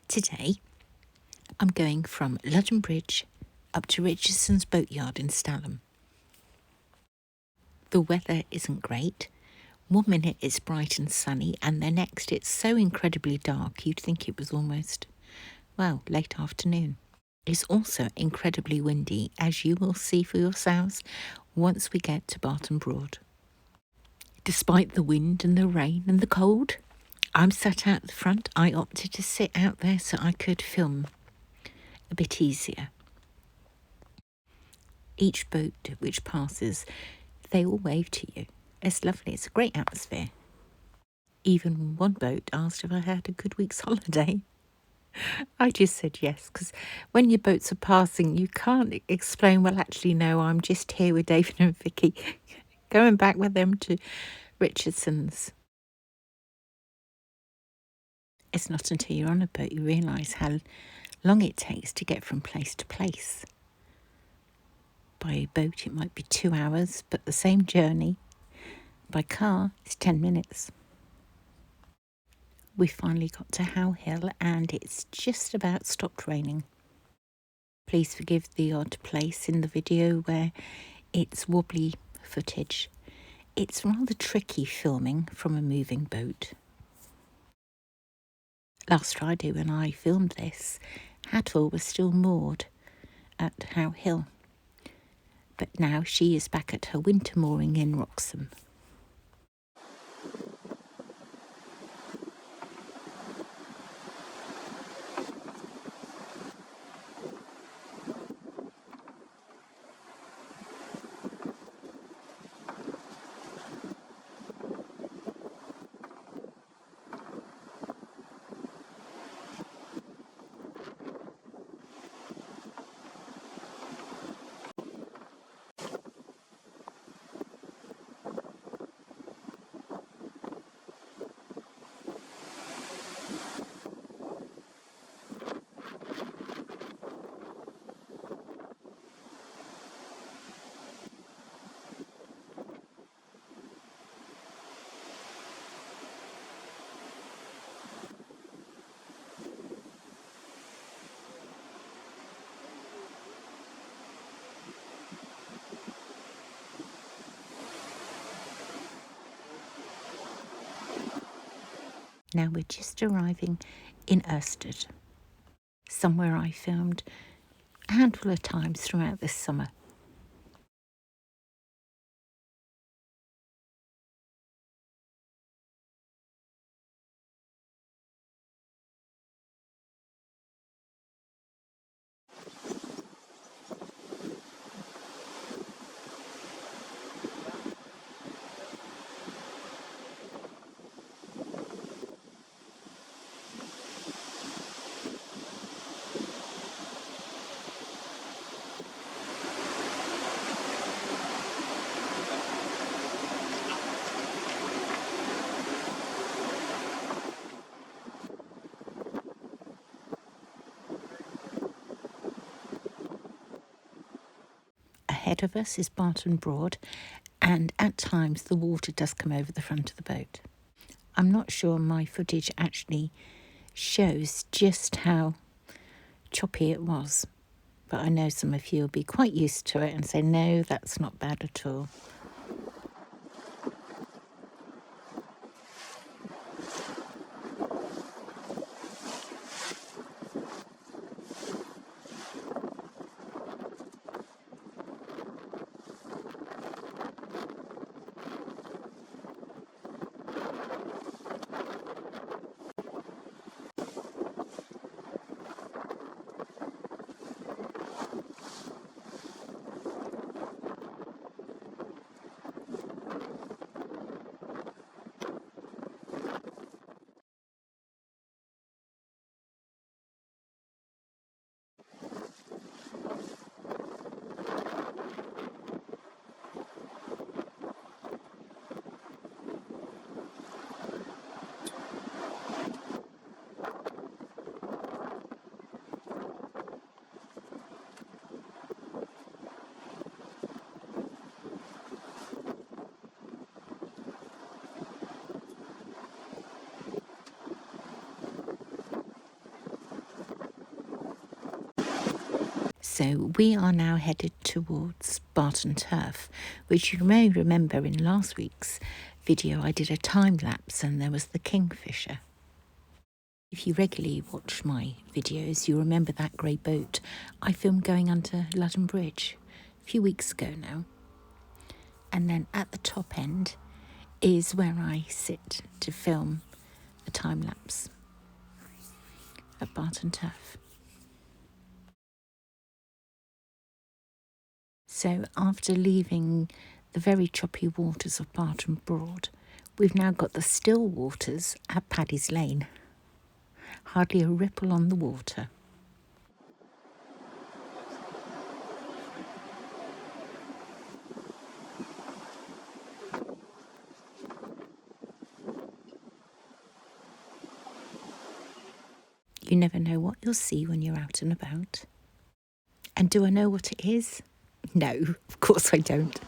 Today, I'm going from Ludham Bridge up to Richardson's Boatyard in Stalham. The weather isn't great. 1 minute it's bright and sunny, and the next it's so incredibly dark you'd think it was almost, late afternoon. It's also incredibly windy, as you will see for yourselves once we get to Barton Broad. Despite the wind and the rain and the cold, I'm sat out the front. I opted to sit out there so I could film a bit easier. Each boat which passes, they all wave to you. It's lovely. It's a great atmosphere. Even one boat asked if I had a good week's holiday. I just said yes, because when your boats are passing, you can't explain, well, actually, no, I'm just here with David and Vicky, going back with them to Richardson's. It's not until you're on a boat you realise how long it takes to get from place to place. By boat, it might be 2 hours, but the same journey by car is 10 minutes. We finally got to How Hill and it's just about stopped raining. Please forgive the odd place in the video where it's wobbly footage. It's rather tricky filming from a moving boat. Last Friday when I filmed this, Hatfill was still moored at How Hill, but now she is back at her winter mooring in Wroxham. Now we're just arriving in Irstead, somewhere I filmed a handful of times throughout this summer. Ahead of us is Barton Broad, and at times the water does come over the front of the boat. I'm not sure my footage actually shows just how choppy it was, but I know some of you will be quite used to it and say, no, that's not bad at all. So we are now headed towards Barton Turf, which you may remember in last week's video I did a time lapse and there was the kingfisher. If you regularly watch my videos, you remember that grey boat I filmed going under Ludham Bridge a few weeks ago now. And then at the top end is where I sit to film a time lapse at Barton Turf. So after leaving the very choppy waters of Barton Broad, we've now got the still waters at Paddy's Lane. Hardly a ripple on the water. You never know what you'll see when you're out and about. And do I know what it is? No, of course I don't.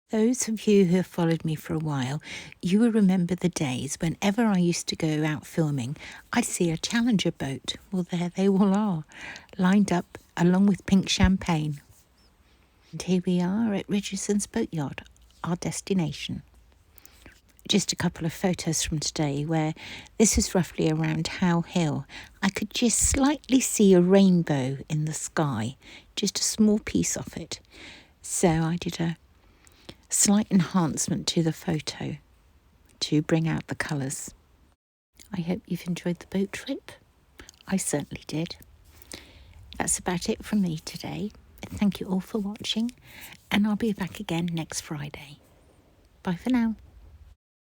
Those of you who have followed me for a while, you will remember the days whenever I used to go out filming, I'd see a Challenger boat. Well, there they all are, lined up along with pink champagne. And here we are at Richardson's Boatyard, our destination. Just a couple of photos from today where this is roughly around How Hill. I could just slightly see a rainbow in the sky, just a small piece of it. So I did a slight enhancement to the photo to bring out the colours. I hope you've enjoyed the boat trip. I certainly did. That's about it from me today. Thank you all for watching, and I'll be back again next Friday. Bye for now.